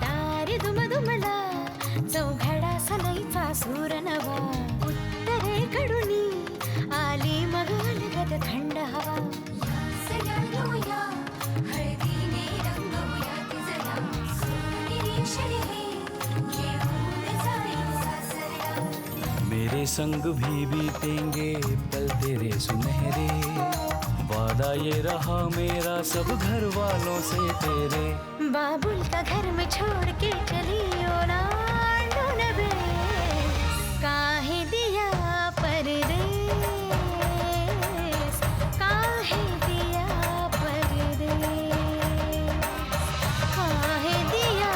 दारी दुमदुमला चौघडा सलईचा सूर नवा उत्तरेकडूनी आली मग अलगद थंड हवा सगळ्या हळदीने रंगवूया तिजला सोनेरी क्षणी घेऊन जाईल सासरला मेरे संग भी बीतेंगे पल तेरे सुनहरे, वादा ये रहा मेरा सब घर वालों से तेरे। बाबुल का घर में छोड़ के चली ओ लाडून बे काहे दिया परदेस काहे दिया परदेस काहे दिया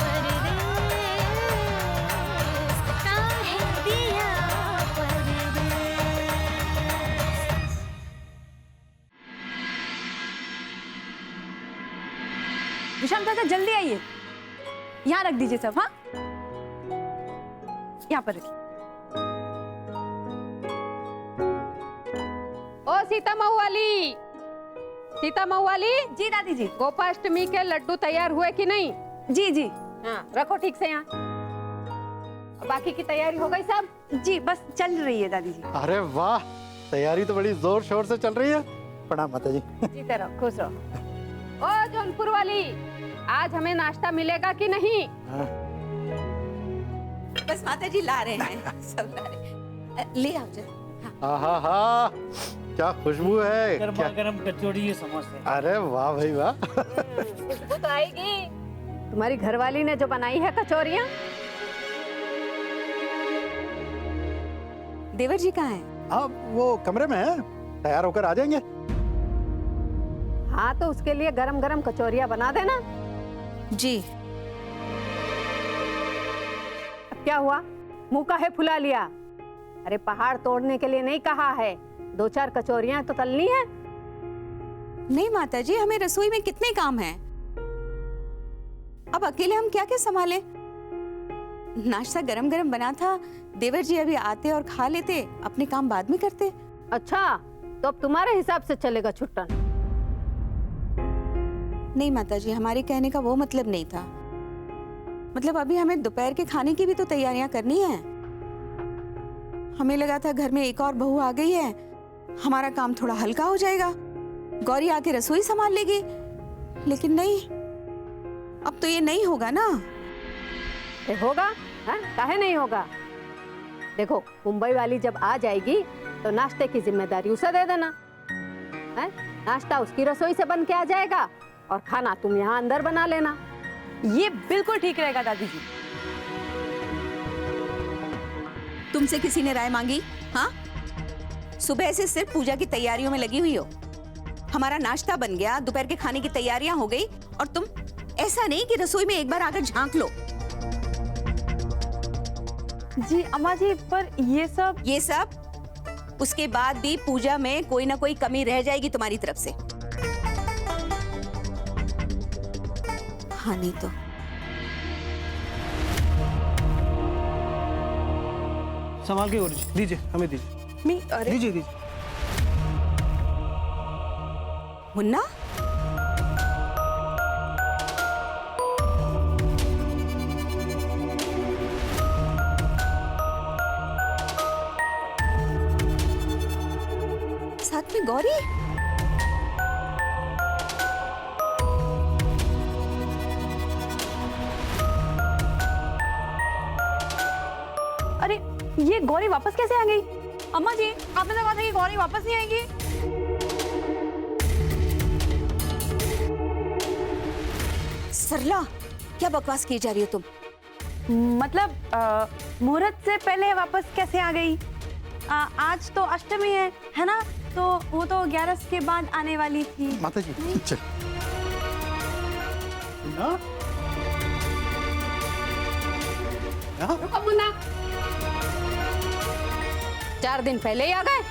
परदेस काहे दिया परदेस। विशाल चाचा जल्दी आइए, यहाँ रख दीजिए सब। हाँ, यहाँ पर रखिए। ओ सीता मऊ वाली, सीता मऊ वाली। जी दादी जी। गोपाष्टमी के लड्डू तैयार हुए कि नहीं? जी जी। हाँ, रखो ठीक से यहाँ। बाकी की तैयारी हो गई सब? जी बस चल रही है दादी जी। अरे वाह, तैयारी तो बड़ी जोर शोर से चल रही है। प्रणाम माता जी। जीते रहो, खुश रहो। ओ जौनपुर वाली, आज हमें नाश्ता मिलेगा कि नहीं? बस माता जी ला रहे हैं, सब ला रहे हैं। ले आओ जरा। हाँ, क्या खुशबू है। गर्मा गर्म कचौड़ी समोसे। अरे वाह भाई वाह। खुशबू तो आएगी। तुम्हारी घरवाली ने जो बनाई है कचौरियाँ। देवर जी कहाँ हैं? हाँ, वो कमरे में है, तैयार होकर आ जाएंगे। हाँ, तो उसके लिए गरम गरम कचौरियाँ बना देना। जी। अब क्या हुआ, मुंह काहे फुला लिया? अरे पहाड़ तोड़ने के लिए नहीं कहा है, 2-4 कचौरियाँ तो तलनी है। नहीं माता जी, हमें रसोई में कितने काम हैं। अब अकेले हम क्या क्या संभालें? नाश्ता गरम गरम बना था, देवर जी अभी आते और खा लेते, अपने काम बाद में करते। अच्छा, तो अब तुम्हारे हिसाब से चलेगा छुट्टन। नहीं माता जी, हमारे कहने का वो मतलब नहीं था। मतलब अभी हमें दोपहर के खाने की भी तो तैयारियां करनी है। हमें लगा था घर में एक और बहू आ गई है, हमारा काम थोड़ा हल्का हो जाएगा, गौरी आके रसोई संभाल लेगी। लेकिन नहीं, अब तो ये नहीं होगा ना। होगा? हाँ, काहे नहीं होगा? देखो, मुंबई वाली जब आ जाएगी तो नाश्ते की जिम्मेदारी उसे दे देना। है? नाश्ता उसकी रसोई से बन के आ जाएगा और खाना तुम यहाँ अंदर बना लेना। ये बिल्कुल ठीक रहेगा दादी जी। तुमसे किसी ने राय मांगी? हाँ, सुबह से सिर्फ पूजा की तैयारियों में लगी हुई हो। हमारा नाश्ता बन गया, दोपहर के खाने की तैयारियां हो गई, और तुम ऐसा नहीं कि रसोई में एक बार आकर झांक लो। जी अम्मा जी, पर ये सब उसके बाद भी पूजा में कोई ना कोई कमी रह जाएगी तुम्हारी तरफ से। हाँ, नहीं तो संभाल के दीजिए, हमें दीजिए। अरे दीजिए। मुन्ना, साथ में गौरी। अरे ये गौरी वापस कैसे आ गई? अम्मा जी, आपने तो कहा था कि गौरी वापस नहीं आएगी। सरला, क्या बकवास की जा रही हो तुम? मतलब मुहूर्त से पहले वापस कैसे आ गई? आज तो अष्टमी है ना? तो वो तो 11 के बाद आने वाली थी। माता जी चल। रुको मुन्ना, 4 दिन पहले ही आ गए।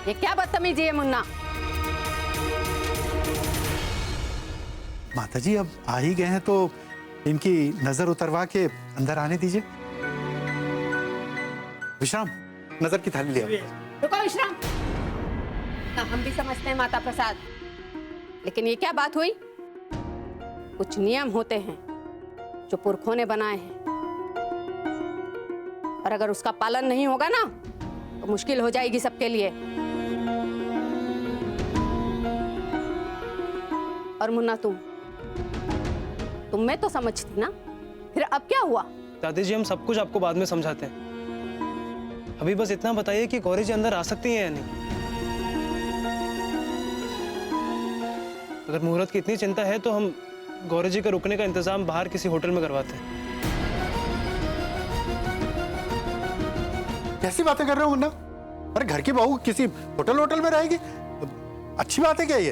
ये क्या बदतमीजी है मुन्ना? माता जी अब आ ही गए हैं तो इनकी नजर उतरवा के अंदर आने दीजिए। विश्राम, नजर की थाली ले आओ। रुको विश्राम। ना हम भी समझते हैं माता प्रसाद, लेकिन ये क्या बात हुई? कुछ नियम होते हैं जो पुरखों ने बनाए हैं, और अगर उसका पालन नहीं होगा ना तो मुश्किल हो जाएगी सबके लिए। और मुन्ना, तुम में तो समझती ना, फिर अब क्या हुआ? दादी जी, हम सब कुछ आपको बाद में समझाते हैं। अभी बस इतना बताइए कि गौरी जी अंदर आ सकती हैं या नहीं। अगर मुहूर्त की इतनी चिंता है तो हम गौरी जी का रुकने का इंतजाम बाहर किसी होटल में करवाते हैं। कैसी बातें कर रहे हो मुन्ना? अरे घर की बहू किसी होटल में रहेगी? अच्छी बात है क्या ये?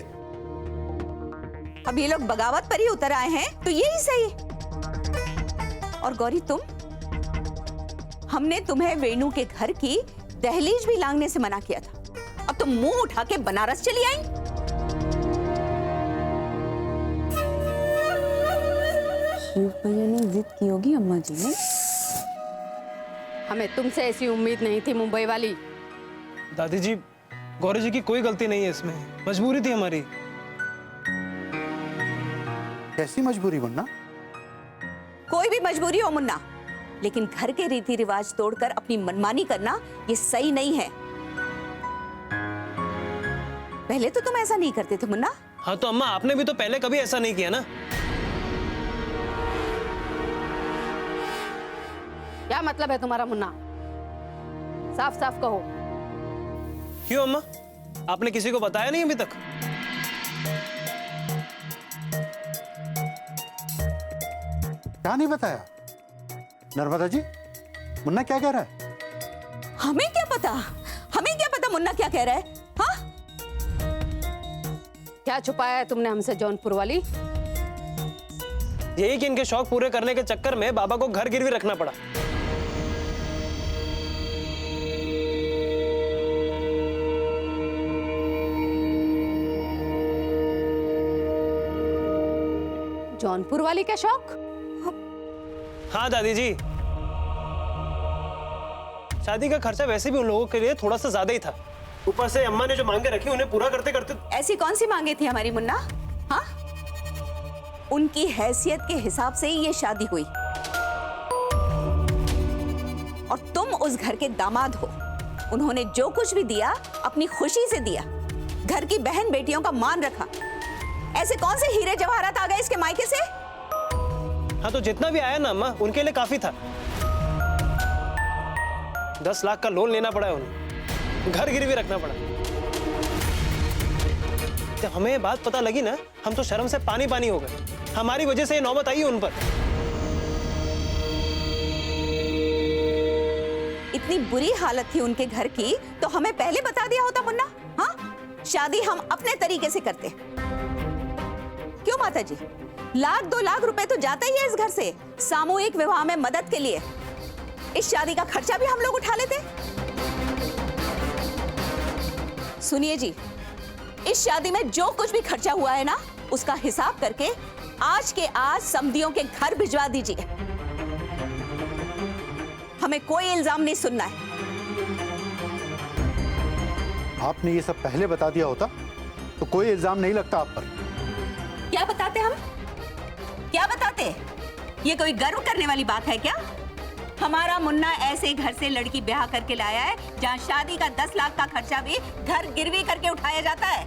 अब ये लोग बगावत पर ही उतर आए हैं तो यही सही। और गौरी, हमने तुम्हें वेणु के घर की दहलीज भी लांघने से मना किया था, अब तुम मुंह उठा के बनारस चली आई। शिव भैया ने जिद की होगी अम्मा जी ने। हमें तुमसे ऐसी उम्मीद नहीं थी मुंबई वाली। दादी जी, गौरी जी की कोई गलती नहीं है इसमें, मजबूरी थी हमारी। कैसी मजबूरी मुन्ना? कोई भी मजबूरी हो मुन्ना, लेकिन घर के रीति रिवाज तोड़कर अपनी मनमानी करना ये सही नहीं है। पहले तो तुम ऐसा नहीं करते थे मुन्ना। हाँ तो अम्मा, आपने भी तो पहले कभी ऐसा नहीं किया ना। क्या मतलब है तुम्हारा मुन्ना? साफ साफ कहो। क्यों अम्मा, आपने किसी को बताया नहीं अभी तक? क्या नहीं बताया? नर्मदा जी, मुन्ना क्या कह रहा है? हमें क्या पता मुन्ना क्या कह रहा है? हाँ, क्या छुपाया है तुमने हमसे जौनपुर वाली? यही कि इनके शौक पूरे करने के चक्कर में बाबा को घर गिरवी रखना पड़ा। जौनपुर वाली का शौक? हाँ दादी जी, शादी का खर्चा वैसे भी उन लोगों के लिए थोड़ा सा ज्यादा ही था। ऊपर से अम्मा ने जो मांगे रखी उन्हें पूरा करते करते। ऐसी कौन सी मांगे थी हमारी मुन्ना? हाँ, उनकी हैसियत के हिसाब से ही ये शादी हुई, और तुम उस घर के दामाद हो। उन्होंने जो कुछ भी दिया अपनी खुशी से दिया, घर की बहन बेटियों का मान रखा। ऐसे कौन से हीरे जवाहरात आ गए इसके मायके से? हाँ तो जितना भी आया ना अम्मा, उनके लिए काफी था। 10 लाख का लोन लेना पड़ा है उन्हें, घर गिरवी रखना पड़ा। जब हमें ये बात पता लगी ना, हम तो शर्म से पानी पानी हो गए। हमारी वजह से ये नौबत आई उन पर। इतनी बुरी हालत थी उनके घर की तो हमें पहले बता दिया होता मुन्ना। हाँ, शादी हम अपने तरीके से करते। क्यों माता जी, 1-2 लाख रुपए तो जाता ही है इस घर से सामूहिक विवाह में मदद के लिए। इस शादी का खर्चा भी हम लोग उठा लेते। सुनिए जी, इस शादी में जो कुछ भी खर्चा हुआ है ना, उसका हिसाब करके आज के आज समधियों के घर भिजवा दीजिए। हमें कोई इल्जाम नहीं सुनना है। आपने ये सब पहले बता दिया होता तो कोई इल्जाम नहीं लगता आप पर। क्या बताते हम? क्या बताते? ये कोई गर्व करने वाली बात है क्या? हमारा मुन्ना ऐसे घर से लड़की ब्याह करके लाया है जहां शादी का 10 लाख का खर्चा भी घर गिरवी करके उठाया जाता है।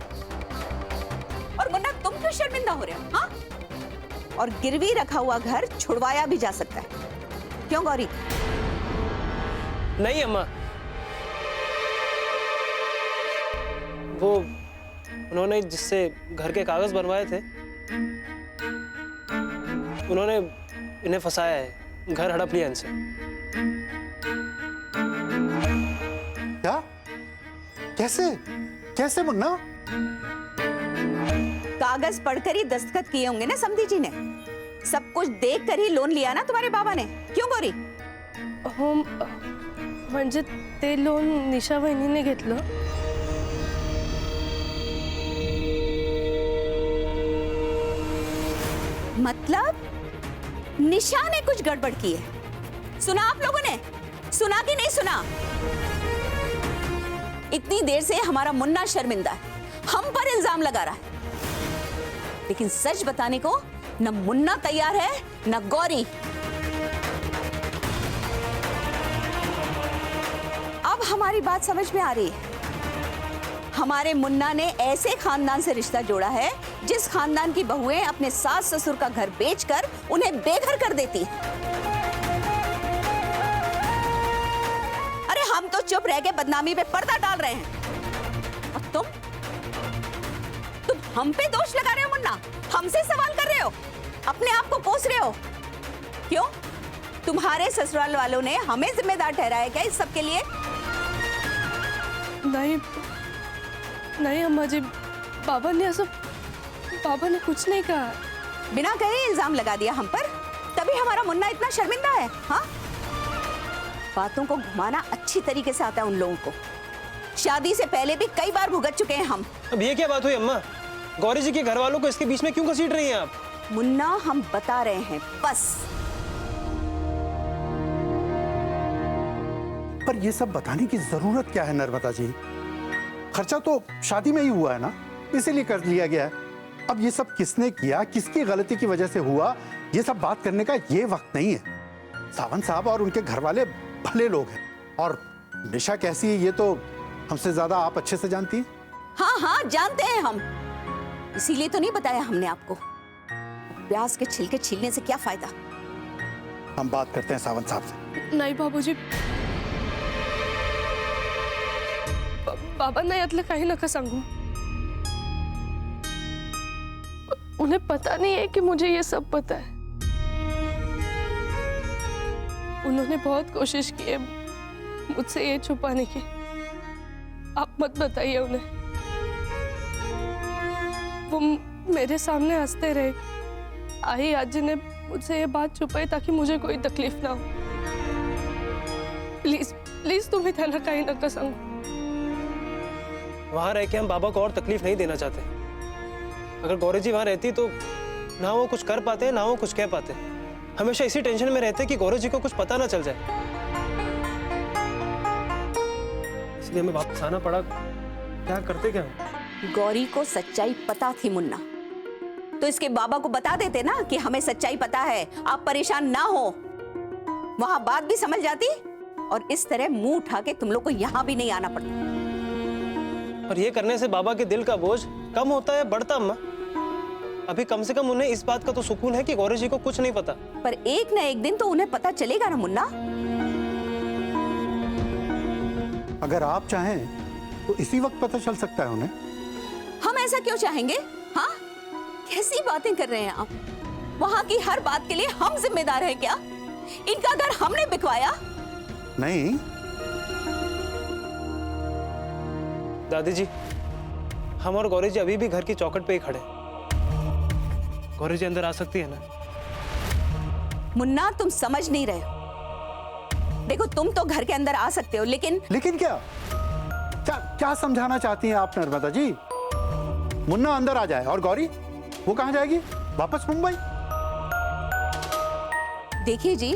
और मुन्ना, तुम क्यों शर्मिंदा हो रहे हो? हाँ? और गिरवी रखा हुआ घर छुड़वाया भी जा सकता है। क्यों गौरी? नहीं अम्मा, वो उन्होंने जिससे घर के कागज बनवाए थे, उन्होंने इन्हें फंसाया है, घर हड़प लिया इनसे। क्या? कैसे? कैसे मुन्ना? कागज पढ़कर ही दस्तखत किए होंगे ना समधी जी ने। सब कुछ देख कर ही लोन लिया ना तुम्हारे बाबा ने। क्यों गौरी? हो, म्हणजे ते लोन निशा वहिनीने घेतलं। मतलब निशा ने कुछ गड़बड़ की है। सुना आप लोगों ने? सुना कि नहीं सुना? इतनी देर से हमारा मुन्ना शर्मिंदा है, हम पर इल्जाम लगा रहा है। लेकिन सच बताने को न मुन्ना तैयार है न गौरी। अब हमारी बात समझ में आ रही है। हमारे मुन्ना ने ऐसे खानदान से रिश्ता जोड़ा है जिस खानदान की बहुएं अपने सास ससुर का घर बेचकर उन्हें बेघर कर देती। अरे हम तो चुप रह के बदनामी पे पर्दा डाल रहे हैं और तुम हम पे दोष लगा रहे हो मुन्ना, हमसे सवाल कर रहे हो, अपने आप को कोस रहे हो। क्यों? तुम्हारे ससुराल वालों ने हमें जिम्मेदार ठहराया क्या इस सब के लिए? नहीं नहीं अम्मा जी, पापा ने कुछ नहीं कहा। बिना कहे इल्जाम लगा दिया हम पर, तभी हमारा मुन्ना इतना शर्मिंदा है। हाँ, बातों को घुमाना अच्छी तरीके से आता है उन लोगों को। शादी से पहले भी कई बार भुगत चुके हैं हम। अब ये क्या बात हुई अम्मा? गौरी जी के घर वालों को इसके बीच में क्यों घसीट रही हैं आप? मुन्ना हम बता रहे हैं बस। पर ये सब बताने की जरूरत क्या है नर्मदा जी? खर्चा तो शादी में ही हुआ है ना, इसीलिए कर लिया गया है। अब ये सब किसने किया, किसकी गलती की वजह से हुआ, ये सब बात करने का ये वक्त नहीं है। सावंत साहब और उनके घर वाले भले लोग हैं, और निशा कैसी है ये तो हमसे ज्यादा आप अच्छे से जानती हैं। हाँ हाँ जानते हैं हम, इसीलिए तो नहीं बताया हमने आपको। प्याज के छिलके छीलने से क्या फायदा? हम बात करते हैं सावंत साहब से। नाही बाबूजी, बाबांना यातलं काही नका सांगू। उन्हें पता नहीं है कि मुझे ये सब पता है। उन्होंने बहुत कोशिश की है मुझसे ये छुपाने की। आप मत बताइए उन्हें। वो मेरे सामने हंसते रहे। आई आज ने मुझसे ये बात छुपाई ताकि मुझे कोई तकलीफ ना हो। प्लीज प्लीज तुम्ही त्यांना काही नका सांगू। वहां रह के हम बाबा को और तकलीफ नहीं देना चाहते। अगर गौरी जी वहां रहती तो ना वो कुछ कर पाते ना वो कुछ कह पाते। हमेशा इसी टेंशन में रहते कि गौरी जी को कुछ पता ना चल जाए, इसलिए हमें वापस आना पड़ा। क्या करते क्या? गौरी को सच्चाई पता थी मुन्ना, तो इसके बाबा को बता देते ना कि हमें सच्चाई पता है, आप परेशान ना हो। वहां बात भी समझ जाती और इस तरह मुंह उठा के तुम लोग को यहाँ भी नहीं आना पड़ता। और ये करने से बाबा के दिल का बोझ कम होता है बढ़ता? अम्मा, अभी कम से कम उन्हें इस बात का तो सुकून है कि गौरी जी को कुछ नहीं पता। पर एक न एक दिन तो उन्हें पता चलेगा ना मुन्ना। अगर आप चाहें तो इसी वक्त पता चल सकता है उन्हें। हम ऐसा क्यों चाहेंगे? हाँ, कैसी बातें कर रहे हैं आप? वहां की हर बात के लिए हम जिम्मेदार हैं क्या? इनका घर हमने बिकवाया? नहीं। दादी जी, हम और गौरी जी अभी भी घर की चौखट पे ही खड़े। गौरी जी अंदर आ सकती है ना? मुन्ना तुम समझ नहीं रहे हो। देखो तुम तो घर के अंदर आ सकते हो, लेकिन क्या क्या क्या समझाना चाहती हैं आप नर्मदा जी? मुन्ना अंदर आ जाए और गौरी वो कहां जाएगी? वापस मुंबई? देखिए जी,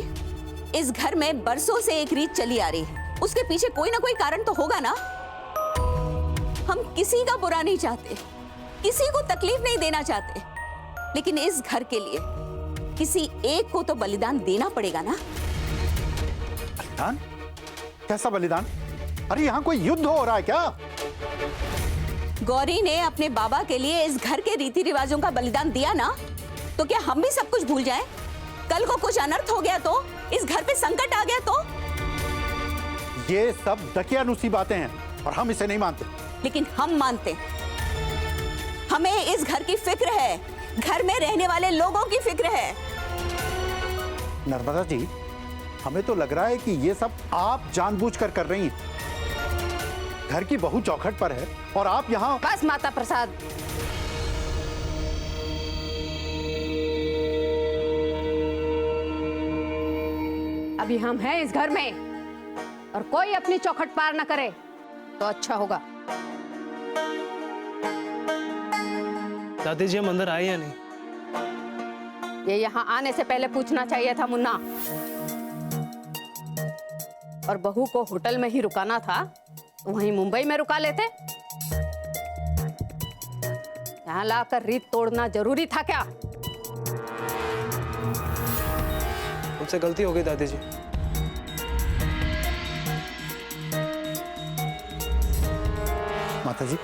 इस घर में बरसों से एक रीत चली आ रही है। उसके पीछे कोई ना कोई कारण तो होगा ना। हम किसी का बुरा नहीं चाहते, किसी को तकलीफ नहीं देना चाहते, लेकिन इस घर के लिए किसी एक को तो बलिदान देना पड़ेगा ना। बलिदान? कैसा बलिदान? अरे यहाँ कोई युद्ध हो रहा है क्या? गौरी ने अपने बाबा के लिए इस घर के रीति रिवाजों का बलिदान दिया ना, तो क्या हम भी सब कुछ भूल जाएं? कल को कुछ अनर्थ हो गया तो, इस घर पे संकट आ गया तो? ये सब दकियानुसी बातें हैं और हम इसे नहीं मानते। लेकिन हम मानते हैं। हमें इस घर की फिक्र है, घर में रहने वाले लोगों की फिक्र है। नर्मदा जी, हमें तो लग रहा है कि ये सब आप जानबूझकर कर रही हैं। घर की बहू चौखट पर है और आप यहाँ। बस माता प्रसाद, अभी हम हैं इस घर में और कोई अपनी चौखट पार न करे तो अच्छा होगा। दादी जी, हम अंदर आए या नहीं? ये यहाँ आने से पहले पूछना चाहिए था मुन्ना। और बहू को होटल में ही रुकाना था, वहीं मुंबई में रुका लेते। यहाँ लाकर रीत तोड़ना जरूरी था क्या? मुझसे गलती हो गई दादी जी। माता जी,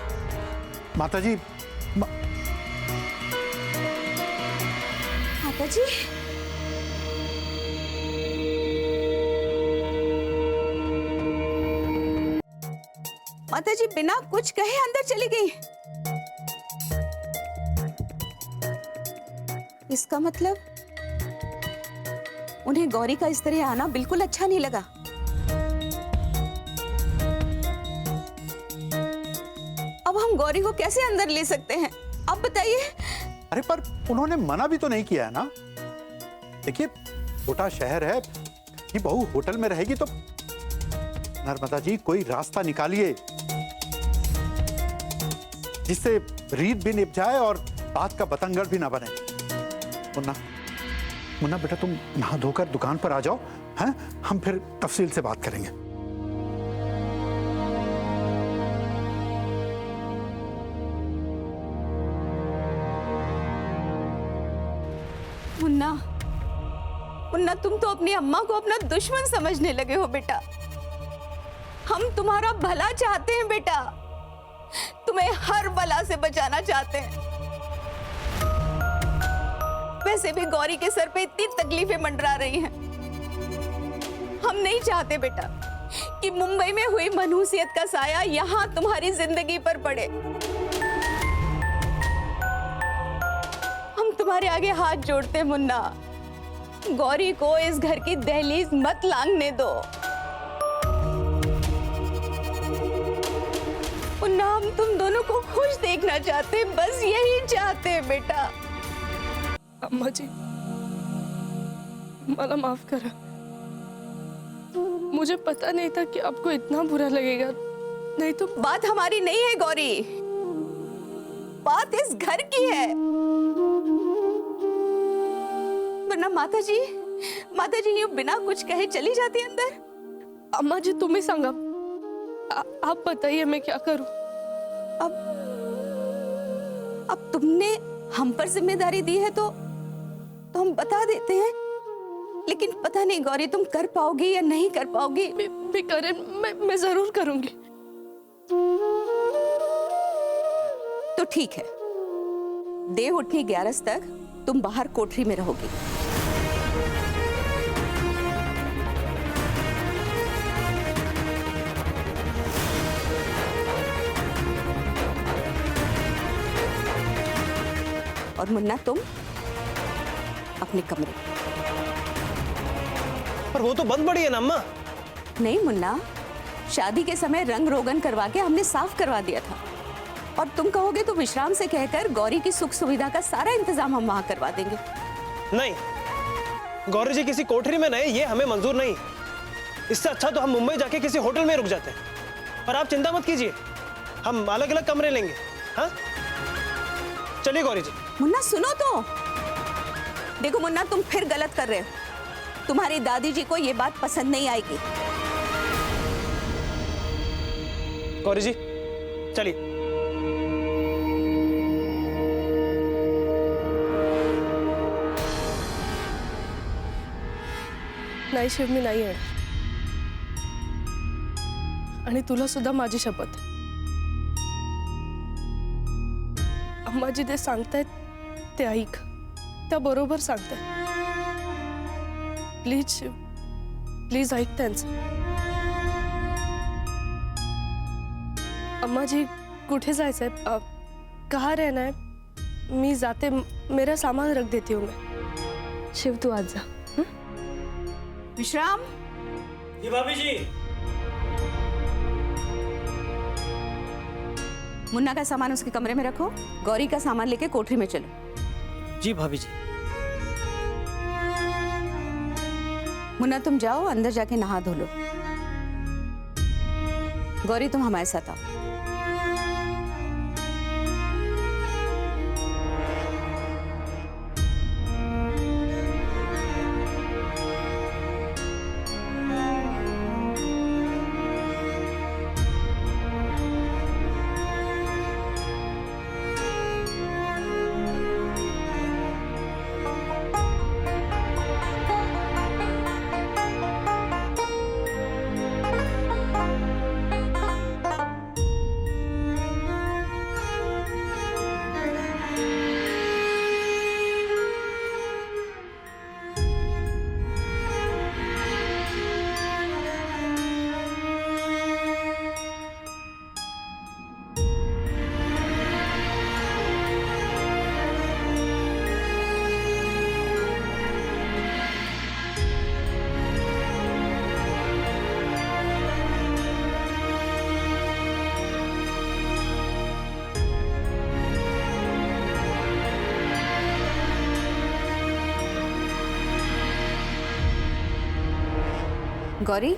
माता जी, माता जी, माता जी बिना कुछ कहे अंदर चली गई। इसका मतलब उन्हें गौरी का इस तरह आना बिल्कुल अच्छा नहीं लगा। अब हम गौरी को कैसे अंदर ले सकते हैं, आप बताइए। अरे पर उन्होंने मना भी तो नहीं किया है ना। देखिए छोटा शहर है, ये बहू होटल में रहेगी तो नर्मदा जी कोई रास्ता निकालिए जिससे रीत भी निभ जाए और बात का बतंगड़ भी ना बने। मुन्ना, मुन्ना बेटा तुम नहा धोकर दुकान पर आ जाओ, हैं? हम फिर तफसील से बात करेंगे। मुन्ना, मुन्ना तुम तो अपनी अम्मा को अपना दुश्मन समझने लगे हो बेटा। हम तुम्हारा भला चाहते हैं बेटा, तुम्हें हर बला से बचाना चाहते हैं। वैसे भी गौरी के सर पे इतनी तकलीफें मंडरा रही हैं। हम नहीं चाहते बेटा कि मुंबई में हुई मनहूसियत का साया यहाँ तुम्हारी जिंदगी पर पड़े। हम तुम्हारे आगे हाथ जोड़ते हैं मुन्ना, गौरी को इस घर की दहलीज मत लांघने दो। मुन्ना हम तुम दोनों को खुश देखना चाहते हैं, बस यही चाहते हैं बेटा। अम्मा जी मला माफ करा, मुझे पता नहीं था कि आपको इतना बुरा लगेगा। नहीं तो बात हमारी नहीं है गौरी, बात इस घर की है। वरना माता जी यूं बिना कुछ कहे चली जाती अंदर। अम्मा जी तुम ही सांगा, आप बताइए मैं क्या करूं। अब तुमने हम पर जिम्मेदारी दी है तो हम बता देते हैं, लेकिन पता नहीं गौरी तुम कर पाओगी या नहीं कर पाओगी। भी करें, मैं जरूर करूंगी। तो ठीक है, देव उठनी 11 तक तुम बाहर कोठरी में रहोगी। और मुन्ना तुम अपने कमरे। पर वो तो बंद पड़ी है ना अम्मा। नहीं मुन्ना, शादी के समय रंग रोगन करवा के हमने साफ करवा दिया था, और तुम कहोगे तो विश्राम से कहकर गौरी की सुख सुविधा का सारा इंतजाम हम वहां करवा देंगे। नहीं, गौरी जी किसी कोठरी में नहीं, ये हमें मंजूर नहीं। इससे अच्छा तो हम मुंबई जाके किसी होटल में रुक जाते हैं। और आप चिंता मत कीजिए, हम अलग अलग कमरे लेंगे। हाँ चलिए गौरी जी। मुन्ना सुनो तो, देखो मुन्ना तुम फिर गलत कर रहे हो। तुम्हारी दादी जी को ये बात पसंद नहीं आएगी। गौरी जी चलिए। नाही शिव, मी नाही येणार, आणि तुला सुद्धा माझी शपथ। अम्माजी ते सांगतायत ते ऐक, त्या बरोबर सांगतायत। प्लीज शिव, प्लीज ऐक त्यांचं। अम्माजी कुठे जायचंय, कहाँ रहना है? मी जाते, मेरा सामान रख देती हूँ मैं। शिव तू आज जा। विश्राम। जी भाभी जी। मुन्ना का सामान उसके कमरे में रखो, गौरी का सामान लेके कोठरी में चलो। जी भाभी जी। मुन्ना तुम जाओ, अंदर जाके नहा धो लो। गौरी तुम हमारे साथ आओ। गौरी